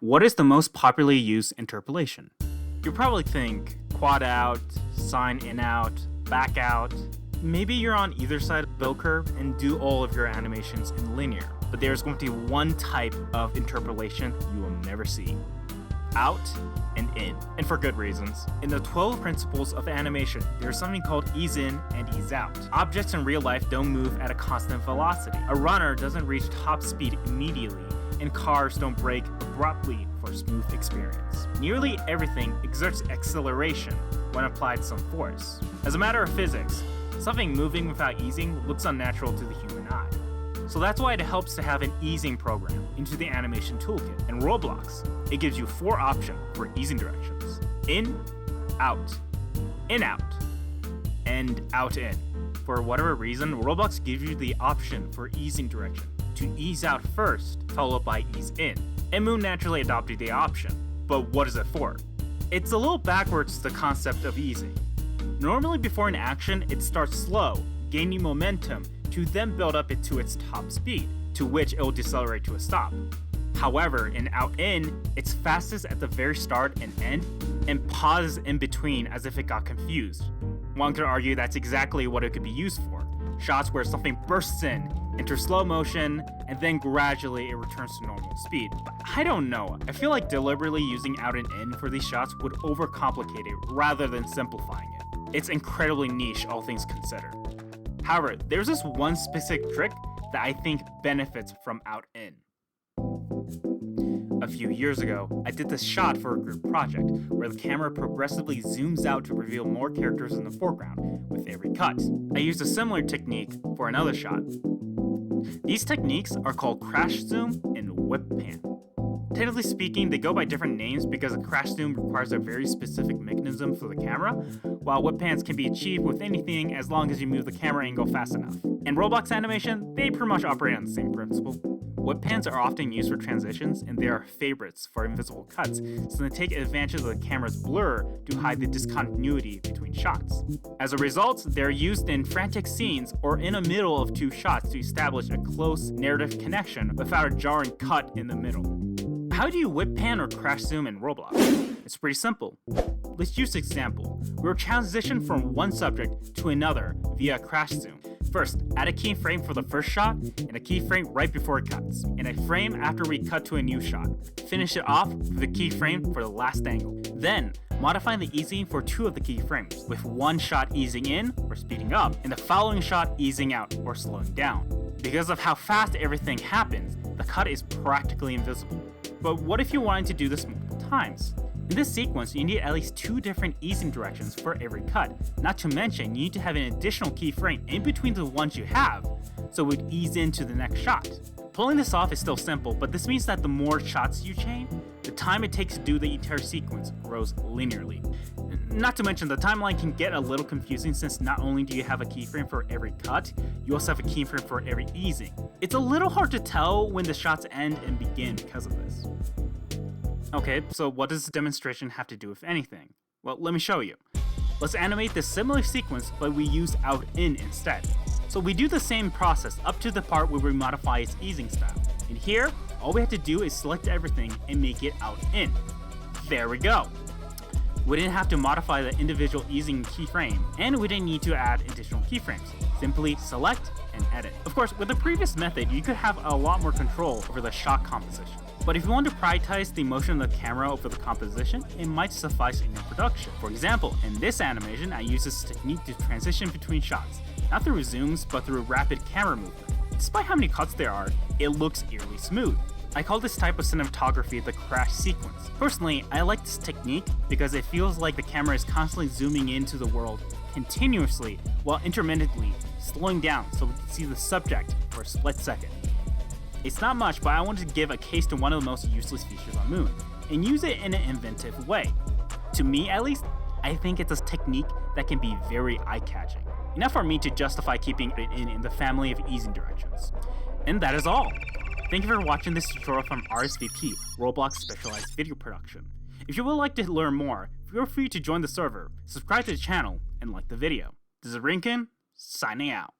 What is the most popularly used interpolation? You probably think quad out, sine in out, back out. Maybe you're on either side of the bell curve and do all of your animations in linear, but there's going to be one type of interpolation you will never see. Out and in, and for good reasons. In the 12 principles of animation, there's something called ease in and ease out. Objects in real life don't move at a constant velocity. A runner doesn't reach top speed immediately, and cars don't brake abruptly for a smooth experience. Nearly everything exerts acceleration when applied some force. As a matter of physics, something moving without easing looks unnatural to the human eye. So that's why it helps to have an easing program into the animation toolkit. In Roblox, it gives you 4 options for easing directions: in, out, and out in. For whatever reason, Roblox gives you the option for easing direction to ease out first, followed by ease in. And Moon naturally adopted the option. But what is it for? It's a little backwards to the concept of easing. Normally before an action, it starts slow, gaining momentum, to then build up it to its top speed, to which it will decelerate to a stop. However, in OutIn, it's fastest at the very start and end, and pauses in between as if it got confused. One could argue that's exactly what it could be used for. Shots where something bursts in, enters slow motion, and then gradually it returns to normal speed. But I don't know, I feel like deliberately using out and in for these shots would overcomplicate it rather than simplifying it. It's incredibly niche, all things considered. However, there's this one specific trick that I think benefits from OutIn. A few years ago, I did this shot for a group project where the camera progressively zooms out to reveal more characters in the foreground with every cut. I used a similar technique for another shot. These techniques are called crash zoom and whip pan. Technically speaking, they go by different names because a crash zoom requires a very specific mechanism for the camera, while whip pans can be achieved with anything as long as you move the camera angle fast enough. In Roblox animation, they pretty much operate on the same principle. Whip pans are often used for transitions, and they are favorites for invisible cuts, so they take advantage of the camera's blur to hide the discontinuity between shots. As a result, they're used in frantic scenes or in the middle of 2 shots to establish a close narrative connection without a jarring cut in the middle. How do you whip pan or crash zoom in Roblox? It's pretty simple. Let's use an example. We'll transition from one subject to another via a crash zoom. First, add a keyframe for the first shot and a keyframe right before it cuts, and a frame after we cut to a new shot. Finish it off with a keyframe for the last angle. Then, modify the easing for 2 of the keyframes, with one shot easing in or speeding up, and the following shot easing out or slowing down. Because of how fast everything happens, the cut is practically invisible. But what if you wanted to do this multiple times? In this sequence, you need at least 2 different easing directions for every cut. Not to mention, you need to have an additional keyframe in between the ones you have, so it would ease into the next shot. Pulling this off is still simple, but this means that the more shots you chain, the time it takes to do the entire sequence grows linearly. Not to mention, the timeline can get a little confusing since not only do you have a keyframe for every cut, you also have a keyframe for every easing. It's a little hard to tell when the shots end and begin because of this. Okay, so what does this demonstration have to do with anything? Well, let me show you. Let's animate this similar sequence, but we use OutIn instead. So we do the same process up to the part where we modify its easing style. And here, all we have to do is select everything and make it OutIn. There we go. We didn't have to modify the individual easing keyframe, and we didn't need to add additional keyframes. Simply select and edit. Of course, with the previous method, you could have a lot more control over the shot composition. But if you want to prioritize the motion of the camera over the composition, it might suffice in your production. For example, in this animation, I use this technique to transition between shots, not through zooms, but through rapid camera movement. Despite how many cuts there are, it looks eerily smooth. I call this type of cinematography the crash sequence. Personally, I like this technique because it feels like the camera is constantly zooming into the world continuously while intermittently slowing down so we can see the subject for a split second. It's not much, but I wanted to give a case to one of the most useless features on Moon, and use it in an inventive way. To me at least, I think it's a technique that can be very eye-catching. Enough for me to justify keeping it in the family of easing directions. And that is all. Thank you for watching this tutorial from RSVP, Roblox Specialized Video Production. If you would like to learn more, feel free to join the server, subscribe to the channel, and like the video. This is Rinkin, signing out.